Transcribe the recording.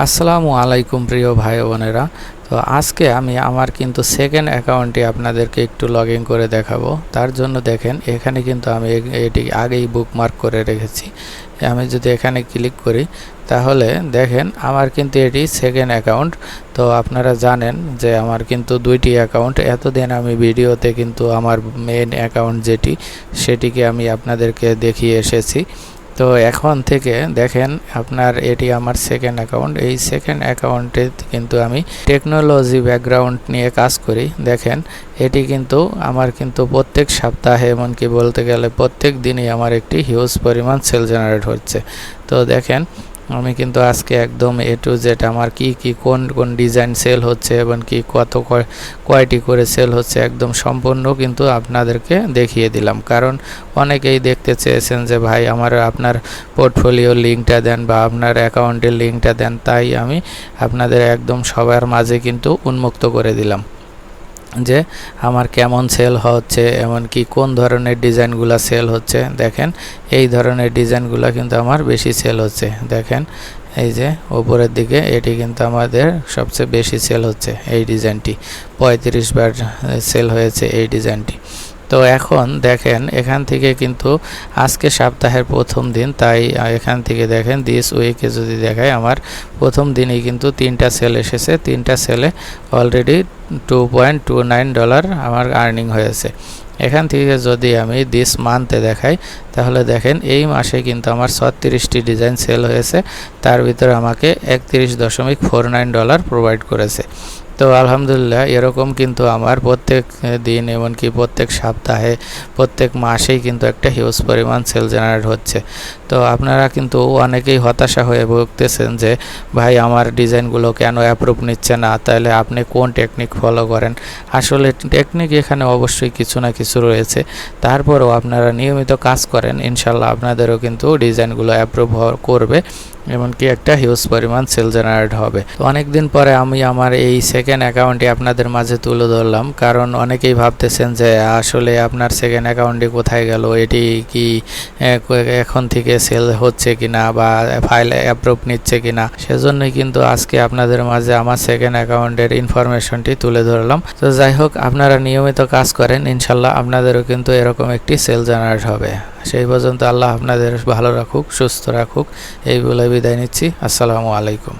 আসসালামু আলাইকুম প্রিয় ভাই বোনেরা। তো আজকে আমি আমার কিন্তু সেকেন্ড অ্যাকাউন্টটি আপনাদেরকে একটু লগ ইন করে দেখাবো। তার জন্য দেখেন এখানে কিন্তু আমি এটি আগেই বুকমার্ক করে রেখেছি। আমি যদি এখানে ক্লিক করি তাহলে দেখেন আমার কিন্তু এটি সেকেন্ড অ্যাকাউন্ট। তো আপনারা জানেন যে আমার কিন্তু দুইটি অ্যাকাউন্ট। এতদিন আমি ভিডিওতে কিন্তু আমার মেন অ্যাকাউন্ট যেটি সেটিকে আমি আপনাদেরকে দেখিয়ে এসেছি। তো এখন থেকে দেখেন আপনার এটি আমার সেকেন্ড অ্যাকাউন্ট। এই সেকেন্ড অ্যাকাউন্টে কিন্তু আমি টেকনোলজি ব্যাকগ্রাউন্ড নিয়ে কাজ করি। দেখেন এটি কিন্তু আমার কিন্তু প্রত্যেক সপ্তাহে এমনকি বলতে গেলে প্রত্যেক দিনই আমার একটি হিউজ পরিমাণ সেল জেনারেট হচ্ছে। তো দেখেন আমি কিন্তু আজকে একদম এ টু জেড আমার কোন কোন ডিজাইন সেল হচ্ছে এবং কি কয়টি করে সেল হচ্ছে একদম সম্পূর্ণ কিন্তু আপনাদেরকে দেখিয়ে দিলাম। কারণ অনেকেই দেখতে চেয়েছেন যে ভাই আপনার পোর্টফোলিও লিঙ্কটা দেন বা আপনার অ্যাকাউন্টের লিঙ্কটা দেন, তাই আমি আপনাদের একদম সবার মাঝে কিন্তু উন্মুক্ত করে দিলাম যে আমার কেমন সেল হচ্ছে, এমনকি কোন ধরনের ডিজাইনগুলো সেল হচ্ছে। দেখেন এই ধরনের ডিজাইনগুলো কিন্তু আমার বেশি সেল হচ্ছে। দেখেন এই যে উপরের দিকে এটি কিন্তু আমাদের সবচেয়ে বেশি সেল হচ্ছে। এই ডিজাইনটি 35 বার সেল হয়েছে এই ডিজাইনটি। তো এখন দেখেন এখান থেকে কিন্তু আজকে সপ্তাহের প্রথম দিন, তাই এখান থেকে দেখেন দিস উইকে যদি দেখায় আমার প্রথম দিনই কিন্তু 3টা সেল এসেছে। 3টা সেলে অলরেডি $2.29 আমার আর্নিং হয়েছে। এখান থেকে যদি আমি দিস মান্থে দেখাই তাহলে দেখেন এই মাসে কিন্তু আমার 36টি ডিজাইন সেল হয়েছে। তার ভিতরে আমাকে $31.49 প্রোভাইড করেছে। তো আলহামদুলিল্লাহ এরকম কিন্তু আমার প্রত্যেক দিন এমনকি প্রত্যেক সপ্তাহে প্রত্যেক মাসেই কিন্তু একটা হিউজ পরিমাণ সেল জেনারেট হচ্ছে। তো আপনারা কিন্তু অনেকেই হতাশা হয়ে ভুগতেছেন যে ভাই আমার ডিজাইনগুলো কেন অ্যাপ্রুভ নিচ্ছে না, তাহলে আপনি কোন টেকনিক ফলো করেন। আসলে টেকনিক এখানে অবশ্যই কিছু না কিছু রয়েছে, তারপরেও আপনারা নিয়মিত কাজ করেন ইনশাল্লাহ আপনাদেরও কিন্তু ডিজাইনগুলো অ্যাপ্রুভ করবে, এমনকি একটা হিউজ পরিমাণ সেল জেনারেট হবে। তো অনেক দিন পরে আমি আমার এই সেকেন্ড অ্যাকাউন্টটি আপনাদের মাঝে তুলে ধরলাম, কারণ অনেকেই ভাবতেছেন যে আসলে আপনার সেকেন্ড অ্যাকাউন্টটি কোথায় গেল, এটি কি এখন থেকে সেল হচ্ছে কিনা বা ফাইল অ্যাপ্রুভ নিচ্ছে কিনা। সেজন্যই কিন্তু আজকে আপনাদের মাঝে আমার সেকেন্ড অ্যাকাউন্টের ইনফরমেশনটি তুলে ধরলাম। তো যাই হোক, আপনারা নিয়মিত কাজ করেন ইনশাল্লাহ আপনাদেরও কিন্তু এরকম একটি সেল জেনারেট হবে। সেই পর্যন্ত আল্লাহ আপনাদের ভালো রাখুক, সুস্থ রাখুক, এই বলে বিদায় নিচ্ছি। আসসালামু আলাইকুম।